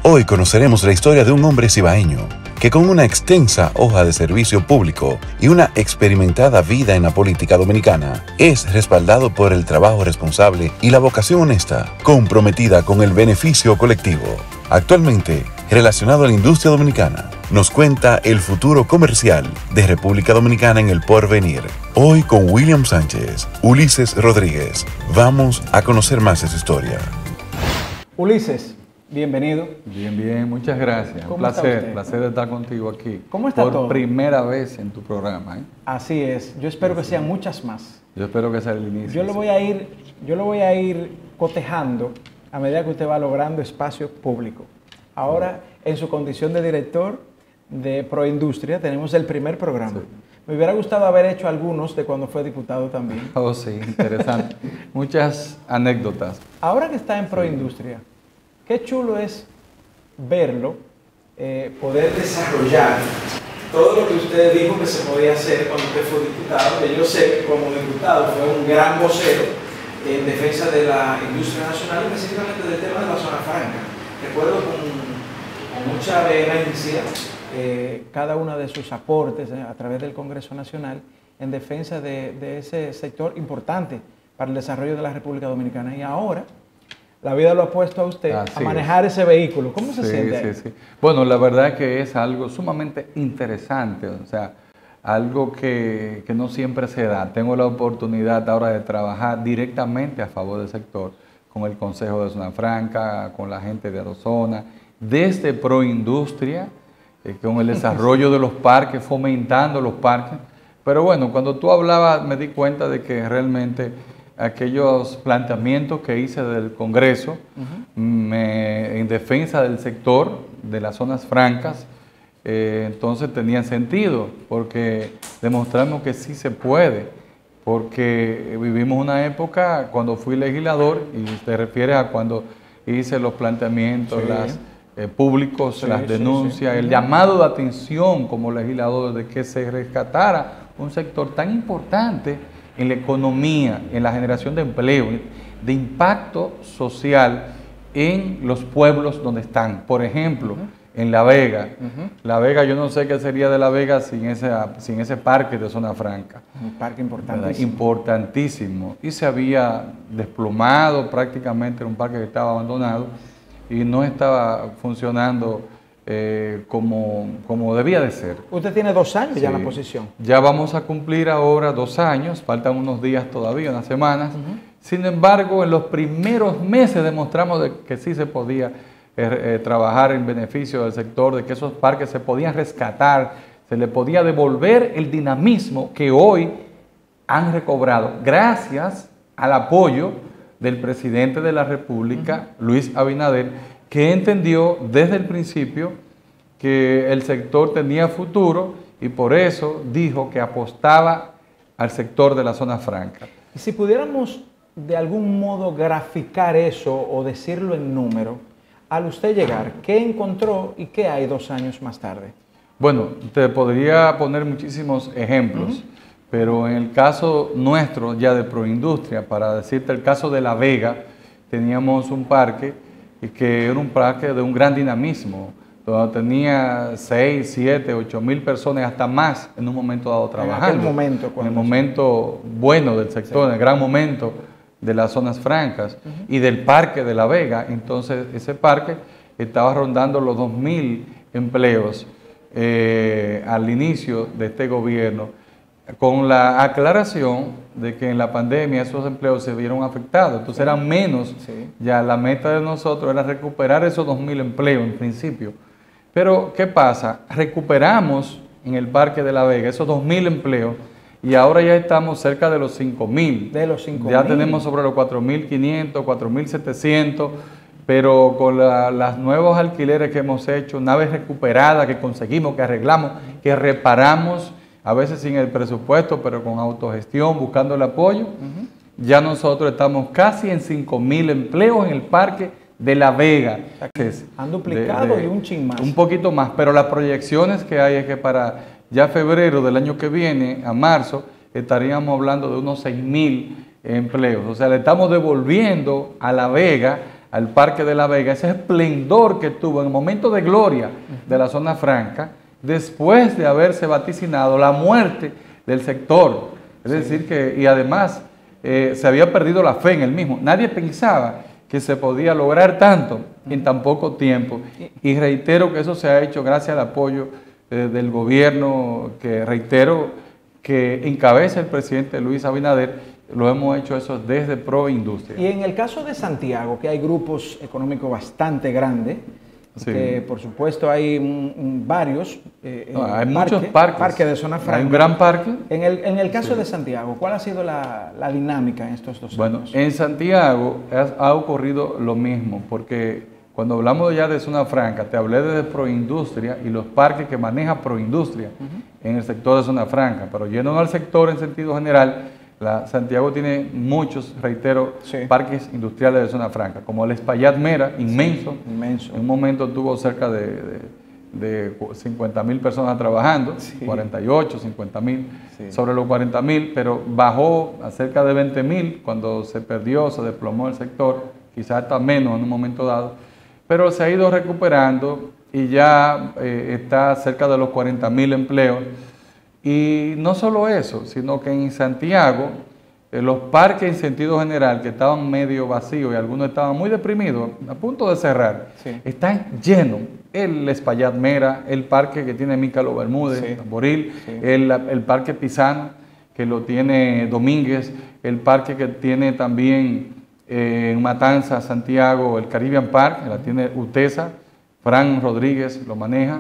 Hoy conoceremos la historia de un hombre cibaeño que con una extensa hoja de servicio público y una experimentada vida en la política dominicana, es respaldado por el trabajo responsable y la vocación honesta, comprometida con el beneficio colectivo. Actualmente, relacionado a la industria dominicana, nos cuenta el futuro comercial de República Dominicana en el porvenir. Hoy con William Sánchez, Ulises Rodríguez. Vamos a conocer más de su historia. Ulises, bienvenido. Bien, muchas gracias. Un placer de estar contigo aquí. ¿Cómo está todo? Por primera vez en tu programa. Así es, yo espero que sean muchas más. Yo espero que sea el inicio. Yo lo voy a ir cotejando a medida que usted va logrando espacio público. Ahora, en su condición de director de Proindustria, tenemos el primer programa. Sí. Me hubiera gustado haber hecho algunos de cuando fue diputado también. Oh, sí, interesante. Muchas anécdotas. Ahora que está en Proindustria, qué chulo es verlo, poder desarrollar todo lo que usted dijo que se podía hacer cuando usted fue diputado, que yo sé que como diputado fue un gran vocero en defensa de la industria nacional, específicamente del tema de la zona franca. Recuerdo con mucha vehemencia cada uno de sus aportes a través del Congreso Nacional en defensa de ese sector importante para el desarrollo de la República Dominicana. Y ahora la vida lo ha puesto a usted a manejar ese vehículo. ¿Cómo se siente ahí? Sí. Bueno, la verdad es que es algo sumamente interesante, o sea, algo que no siempre se da. Tengo la oportunidad ahora de trabajar directamente a favor del sector, con el Consejo de Zona Franca, con la gente de Adozona, desde Proindustria, con el desarrollo de los parques, fomentando los parques. Pero bueno, cuando tú hablabas me di cuenta de que realmente aquellos planteamientos que hice del Congreso en defensa del sector, de las zonas francas, entonces tenían sentido, porque demostramos que sí se puede, porque vivimos una época cuando fui legislador, y te refieres a cuando hice los planteamientos, públicos, las denuncias, el llamado de atención como legislador de que se rescatara un sector tan importante en la economía, en la generación de empleo, de impacto social en los pueblos donde están. Por ejemplo, en La Vega. La Vega, yo no sé qué sería de La Vega sin ese parque de zona franca. Un parque importantísimo. Importantísimo. Y se había desplomado prácticamente, era un parque que estaba abandonado y no estaba funcionando como debía de ser. Usted tiene 2 años ya en la posición. Ya vamos a cumplir ahora 2 años, faltan unos días todavía, unas semanas. Sin embargo, en los primeros meses demostramos que sí se podía trabajar en beneficio del sector, de que esos parques se podían rescatar, se le podía devolver el dinamismo que hoy han recobrado, gracias al apoyo del presidente de la República, Luis Abinader, que entendió desde el principio que el sector tenía futuro y por eso dijo que apostaba al sector de la zona franca. Y si pudiéramos de algún modo graficar eso o decirlo en número, al usted llegar, ¿qué encontró y qué hay 2 años más tarde? Bueno, te podría poner muchísimos ejemplos, pero en el caso nuestro, ya de Proindustria, para decirte el caso de La Vega, teníamos un parque que era un parque de un gran dinamismo, donde tenía 6, 7, 8 mil personas, hasta más en un momento dado trabajando. En el momento bueno del sector, en el gran momento de las zonas francas y del parque de La Vega. Entonces ese parque estaba rondando los 2.000 empleos al inicio de este gobierno, con la aclaración de que en la pandemia esos empleos se vieron afectados, entonces eran menos. Ya la meta de nosotros era recuperar esos 2.000 empleos en principio. Pero ¿qué pasa? Recuperamos en el parque de La Vega esos 2.000 empleos y ahora ya estamos cerca de los 5.000. De los 5.000. Ya tenemos sobre los 4.500, 4.700, pero con las nuevos alquileres que hemos hecho, naves recuperadas que conseguimos, que arreglamos, que reparamos, a veces sin el presupuesto, pero con autogestión, buscando el apoyo, ya nosotros estamos casi en 5.000 empleos en el parque de La Vega. Han duplicado y un chin más. Un poquito más, pero las proyecciones que hay es que para ya febrero del año que viene, a marzo, estaríamos hablando de unos 6.000 empleos. O sea, le estamos devolviendo a La Vega, al Parque de la Vega, ese esplendor que tuvo en el momento de gloria de la zona franca, después de haberse vaticinado la muerte del sector. Es decir, que, y además se había perdido la fe en el mismo. Nadie pensaba que se podía lograr tanto en tan poco tiempo. Y reitero que eso se ha hecho gracias al apoyo del gobierno, que reitero que encabeza el presidente Luis Abinader. Lo hemos hecho eso desde Proindustria. Y en el caso de Santiago, que hay grupos económicos bastante grandes, Sí. que por supuesto hay varios. Hay muchos parques. Parques de zona franca. Hay un gran parque. En el caso de Santiago, ¿cuál ha sido la dinámica en estos 2 Bueno, años? en Santiago ha ocurrido lo mismo, porque cuando hablamos ya de zona franca, te hablé de Proindustria y los parques que maneja Proindustria en el sector de zona franca, pero yendo al sector en sentido general, Santiago tiene muchos, reitero, parques industriales de zona franca, como el Espaillat Mera, inmenso. Inmenso. En un momento tuvo cerca de 50.000 personas trabajando, 48, 50.000, sobre los 40.000, pero bajó a cerca de 20.000 cuando se perdió, se desplomó el sector, quizás hasta menos en un momento dado, pero se ha ido recuperando y ya está cerca de los 40.000 empleos. Y no solo eso, sino que en Santiago, los parques en sentido general, que estaban medio vacíos y algunos estaban muy deprimidos, a punto de cerrar, están llenos. El Espaillat Mera, el parque que tiene Mícalo Bermúdez, Boril, el parque Pisano, que lo tiene Domínguez, el parque que tiene también en Matanza, Santiago, el Caribbean Park, que la tiene UTESA, Fran Rodríguez lo maneja.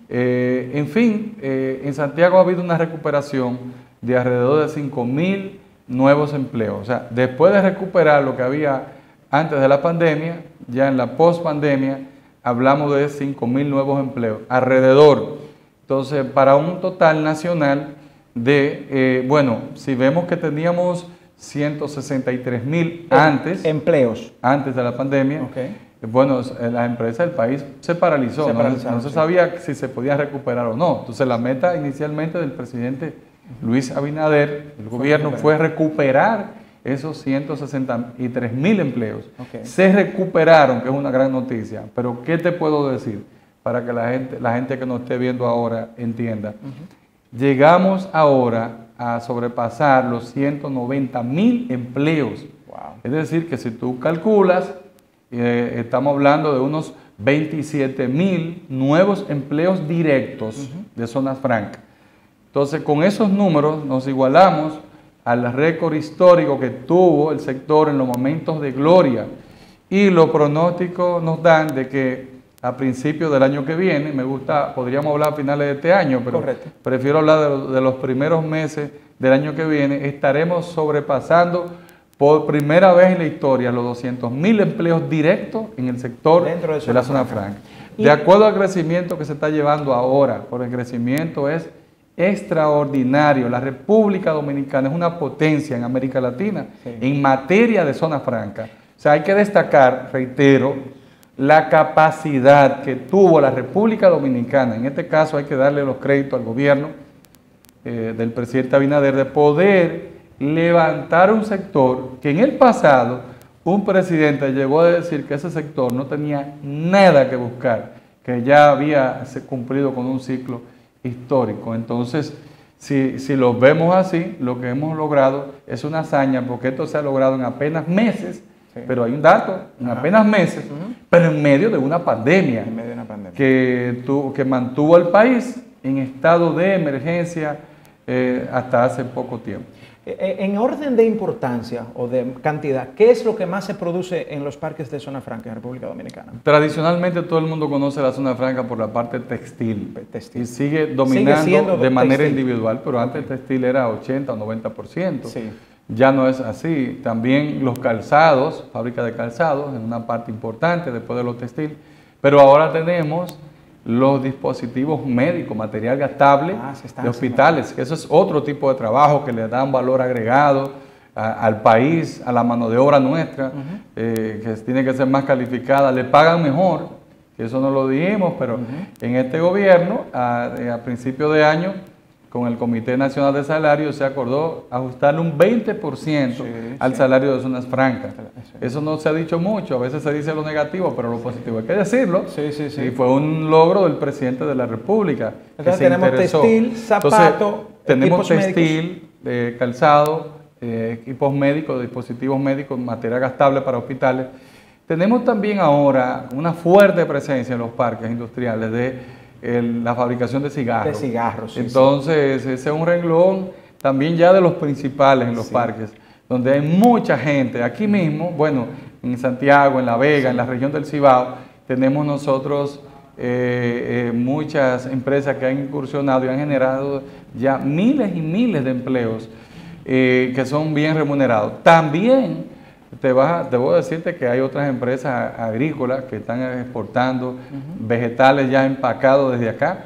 En fin, en Santiago ha habido una recuperación de alrededor de 5.000 nuevos empleos. O sea, después de recuperar lo que había antes de la pandemia, ya en la post-pandemia, hablamos de 5.000 nuevos empleos alrededor. Entonces, para un total nacional de, bueno, si vemos que teníamos 163.000 antes. Empleos. Antes de la pandemia. Bueno, las empresas del país se paralizó, no se sabía si se podía recuperar o no. Entonces la meta inicialmente del presidente Luis Abinader, el gobierno, fue recuperar esos 163.000 empleos. Se recuperaron, que es una gran noticia, pero ¿qué te puedo decir? Para que la gente que nos esté viendo ahora entienda. Llegamos ahora a sobrepasar los 190.000 empleos. Es decir, que si tú calculas, estamos hablando de unos 27.000 nuevos empleos directos de zonas francas. Entonces, con esos números nos igualamos al récord histórico que tuvo el sector en los momentos de gloria. Y los pronósticos nos dan de que a principios del año que viene, podríamos hablar a finales de este año, pero prefiero hablar de los primeros meses del año que viene, estaremos sobrepasando por primera vez en la historia los 200.000 empleos directos en el sector de la zona franca. De acuerdo al crecimiento que se está llevando ahora, porque el crecimiento es extraordinario. La República Dominicana es una potencia en América Latina en materia de zona franca. O sea, hay que destacar, reitero, la capacidad que tuvo la República Dominicana, en este caso hay que darle los créditos al gobierno del presidente Abinader, de poder levantar un sector que en el pasado un presidente llegó a decir que ese sector no tenía nada que buscar, que ya había cumplido con un ciclo histórico. Entonces, si lo vemos así, lo que hemos logrado es una hazaña, porque esto se ha logrado en apenas meses, pero hay un dato, en apenas meses, pero en medio de una pandemia, que mantuvo al país en estado de emergencia hasta hace poco tiempo. En orden de importancia o de cantidad, ¿qué es lo que más se produce en los parques de zona franca en República Dominicana? Tradicionalmente todo el mundo conoce la zona franca por la parte textil. Y sigue dominando de manera individual, pero antes el textil era 80 o 90%. Ya no es así. También los calzados, fábrica de calzados, en una parte importante después de los textiles. Pero ahora tenemos los dispositivos médicos, material gastable de hospitales, que eso es otro tipo de trabajo que le dan valor agregado al país, a la mano de obra nuestra, que tiene que ser más calificada, le pagan mejor, que eso no lo dijimos, pero en este gobierno, a principio de año, con el Comité Nacional de Salarios se acordó ajustarle un 20% al salario de zonas francas. Eso no se ha dicho mucho, a veces se dice lo negativo, pero lo positivo hay que decirlo. Y fue un logro del presidente de la República. Entonces tenemos textil, zapato, tenemos textil, calzado, equipos médicos, dispositivos médicos, material gastable para hospitales. Tenemos también ahora una fuerte presencia en los parques industriales de la fabricación de cigarros. De cigarros, sí. Entonces, ese es un renglón también ya de los principales en los parques, donde hay mucha gente. Aquí mismo, bueno, en Santiago, en La Vega, en la región del Cibao, tenemos nosotros muchas empresas que han incursionado y han generado ya miles y miles de empleos que son bien remunerados. También debo decirte que hay otras empresas agrícolas que están exportando vegetales ya empacados desde acá.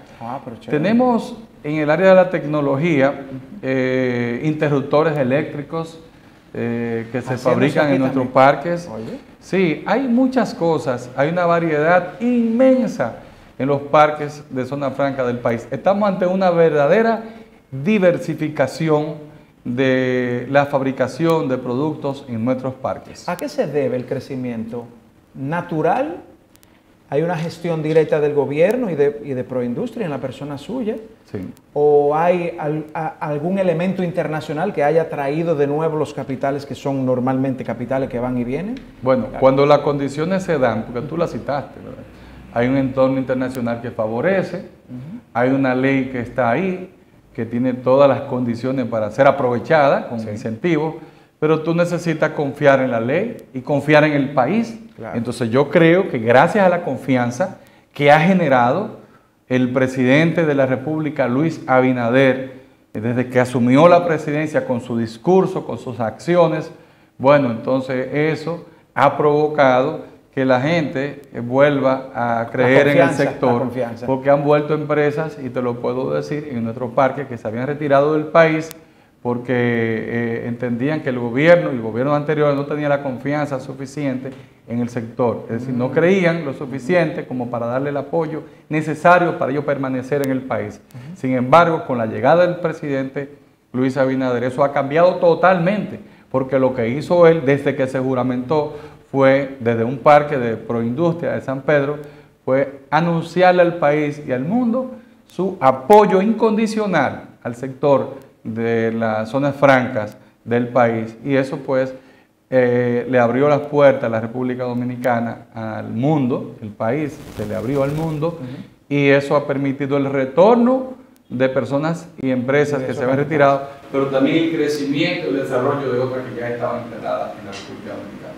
Tenemos en el área de la tecnología interruptores eléctricos que se fabrican en nuestros parques. Sí, hay muchas cosas, hay una variedad inmensa en los parques de zona franca del país. Estamos ante una verdadera diversificación de la fabricación de productos en nuestros parques. ¿A qué se debe el crecimiento? ¿Natural? ¿Hay una gestión directa del gobierno y de Proindustria en la persona suya? Sí. ¿O hay algún elemento internacional que haya traído de nuevo los capitales que son normalmente capitales que van y vienen? Bueno, cuando las condiciones se dan, porque tú las citaste, ¿verdad? Hay un entorno internacional que favorece, hay una ley que está ahí, que tiene todas las condiciones para ser aprovechada con incentivos, pero tú necesitas confiar en la ley y confiar en el país. Claro. Entonces yo creo que gracias a la confianza que ha generado el presidente de la República, Luis Abinader, desde que asumió la presidencia con su discurso, con sus acciones, bueno, entonces eso ha provocado que la gente vuelva a creer en el sector, porque han vuelto empresas, y te lo puedo decir, en nuestros parques que se habían retirado del país porque entendían que el gobierno anterior no tenía la confianza suficiente en el sector, es decir, no creían lo suficiente como para darle el apoyo necesario para ellos permanecer en el país. Sin embargo, con la llegada del presidente Luis Abinader, eso ha cambiado totalmente, porque lo que hizo él desde que se juramentó fue, desde un parque de Proindustria de San Pedro, fue anunciarle al país y al mundo su apoyo incondicional al sector de las zonas francas del país. Y eso pues le abrió las puertas a la República Dominicana al mundo, el país se le abrió al mundo, y eso ha permitido el retorno de personas y empresas que se habían retirado, pero también el crecimiento y el desarrollo de otras que ya estaban instaladas en la República Dominicana.